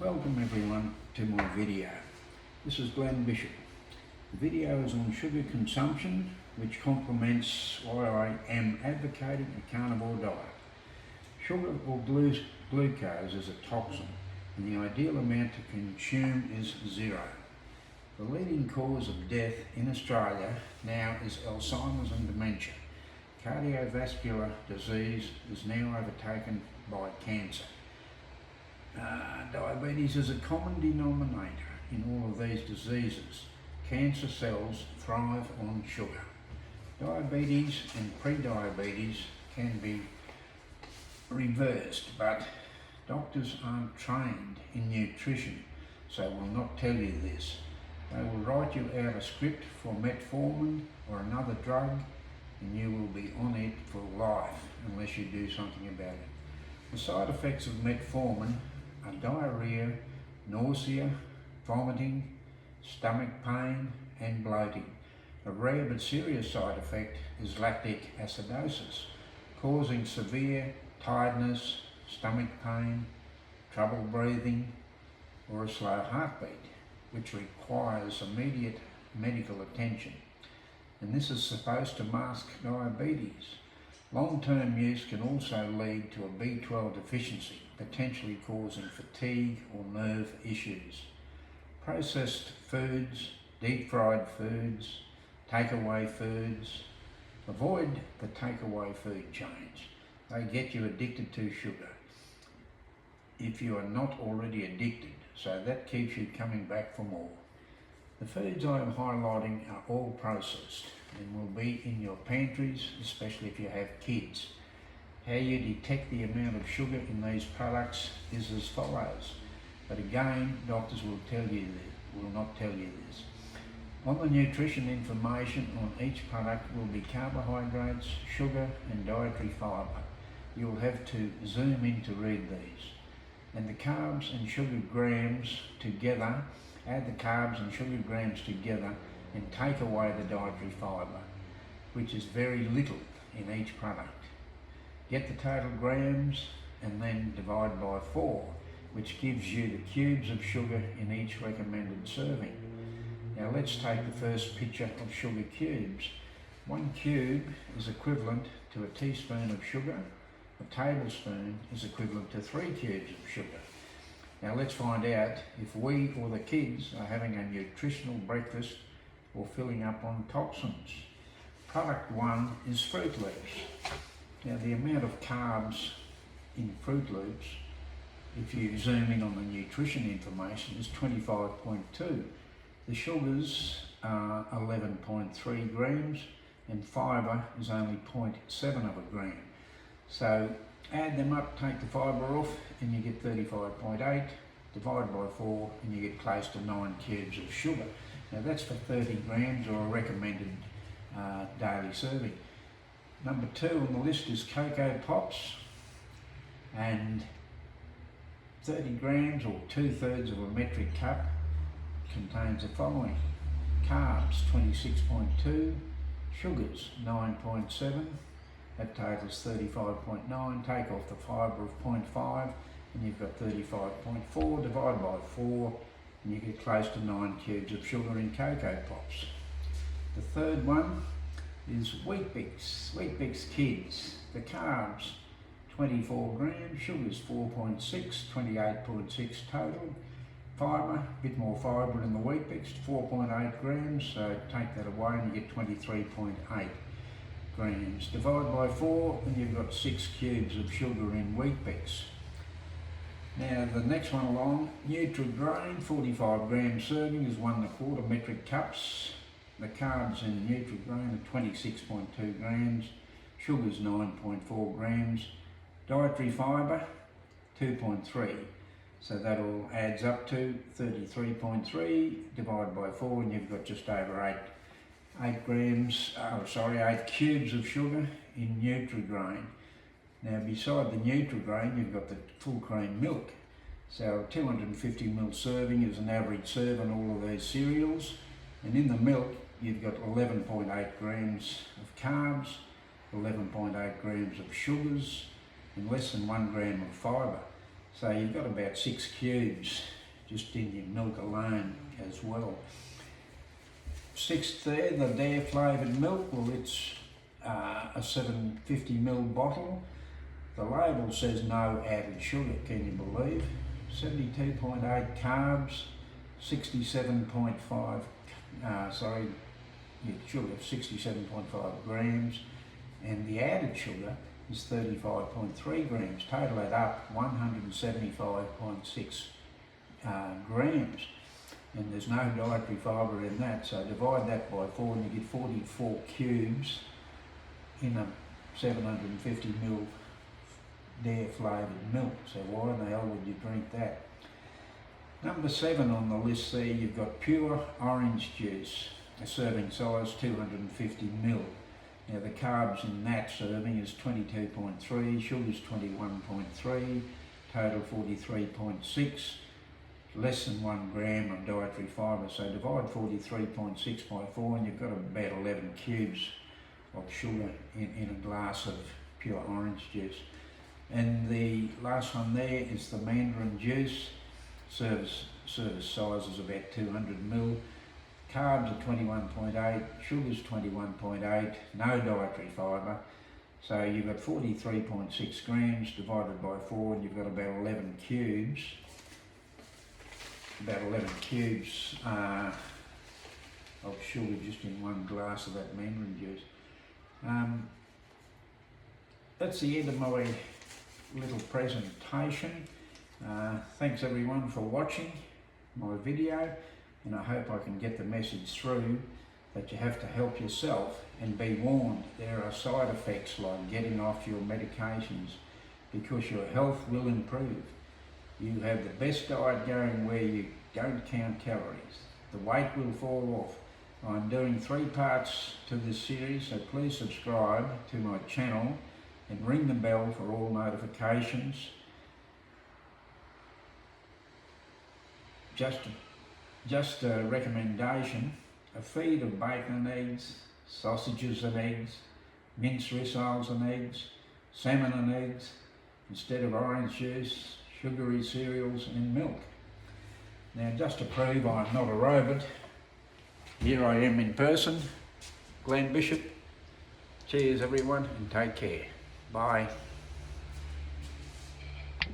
Welcome everyone to my video. This is Glenn Bishop. The video is on sugar consumption, which complements why I am advocating a carnivore diet. Sugar or glucose is a toxin, and the ideal amount to consume is 0. The leading cause of death in Australia now is Alzheimer's and dementia. Cardiovascular disease is now overtaken by cancer. Diabetes is a common denominator in all of these diseases. Cancer cells thrive on sugar. Diabetes and pre-diabetes can be reversed, but doctors aren't trained in nutrition, so will not tell you this. They will write you out a script for metformin or another drug, and you will be on it for life unless you do something about it. The side effects of metformin are diarrhea, nausea, vomiting, stomach pain and bloating. A rare but serious side effect is lactic acidosis, causing severe tiredness, stomach pain, trouble breathing or a slow heartbeat, which requires immediate medical attention. And this is supposed to mask diabetes. Long-term use can also lead to a B12 deficiency, potentially causing fatigue or nerve issues. Processed foods, deep-fried foods, takeaway foods. Avoid the takeaway food chains. They get you addicted to sugar if you are not already addicted, so that keeps you coming back for more. The foods I am highlighting are all processed and will be in your pantries, especially if you have kids. How you detect the amount of sugar in these products is as follows, but again, doctors will not tell you this. On the nutrition information on each product will be carbohydrates, sugar and dietary fibre. You will have to zoom in to read these. And the carbs and sugar grams together, add the carbs and sugar grams together and take away the dietary fibre, which is very little in each product. Get the total grams and then divide by 4, which gives you the cubes of sugar in each recommended serving. Now let's take the first picture of sugar cubes. 1 cube is equivalent to a teaspoon of sugar. A tablespoon is equivalent to 3 cubes of sugar. Now let's find out if we or the kids are having a nutritional breakfast or filling up on toxins. Product 1 is Fruit Loops. Now the amount of carbs in Fruit Loops, if you zoom in on the nutrition information, is 25.2. The sugars are 11.3 grams and fibre is only 0.7 of a gram. So add them up, take the fibre off and you get 35.8, divide by 4 and you get close to 9 cubes of sugar. Now that's for 30 grams or a recommended daily serving. Number 2 on the list is Cocoa Pops, and 30 grams or 2/3 of a metric cup contains the following: carbs 26.2, sugars 9.7, that totals 35.9, take off the fibre of 0.5 and you've got 35.4, divide by 4 and you get close to 9 cubes of sugar in Cocoa Pops. The third one is Wheat Bix Kids. The carbs 24 grams, sugars 4.6, 28.6 total. Fibre, a bit more fibre in the Wheat Bix, 4.8 grams, so take that away and you get 23.8 grams. Divide by 4 and you've got 6 cubes of sugar in Wheat Bix. Now the next one along, Nutri-Grain, 45 gram serving is 1 1/4 metric cups. The carbs in Nutri-Grain are 26.2 grams, sugars 9.4 grams, dietary fibre 2.3. So that all adds up to 33.3, divide by 4 and you've got just over 8 cubes of sugar in Nutri-Grain. Now beside the Nutri-Grain you've got the full cream milk. So 250 ml serving is an average serve on all of these cereals, and in the milk you've got 11.8 grams of carbs, 11.8 grams of sugars and less than 1 gram of fibre. So you've got about 6 cubes just in your milk alone as well. Sixth there, the dare flavoured milk. Well, it's a 750ml bottle. The label says no added sugar, can you believe? 72.8 carbs, 67.5, sugar, 67.5 grams, and the added sugar is 35.3 grams. Total it up, 175.6 grams. And there's no dietary fibre in that, so divide that by 4 and you get 44 cubes in a 750ml dare flavoured milk. So why in the hell would you drink that? Number 7 on the list there, you've got pure orange juice, a serving size 250ml. Now the carbs in that serving is 22.3, sugar's 21.3, total 43.6. Less than 1 gram of dietary fibre, so divide 43.6 by 4 and you've got about 11 cubes of sugar in a glass of pure orange juice. And the last one there is the mandarin juice. Service size is about 200ml. Carbs are 21.8, sugar's 21.8, no dietary fibre. So you've got 43.6 grams divided by 4 and you've got about 11 cubes. About 11 cubes of sugar just in 1 glass of that mandarin juice. That's the end of my little presentation. Thanks everyone for watching my video, and I hope I can get the message through that you have to help yourself and be warned there are side effects like getting off your medications, because your health will improve. You have the best diet going where you don't count calories. The weight will fall off. I'm doing 3 parts to this series, so please subscribe to my channel and ring the bell for all notifications. Just a recommendation, a feed of bacon and eggs, sausages and eggs, minced rissoles and eggs, salmon and eggs, instead of orange juice, sugary cereals and milk. Now, just to prove I'm not a robot, here I am in person, Glenn Bishop. Cheers everyone and take care. Bye.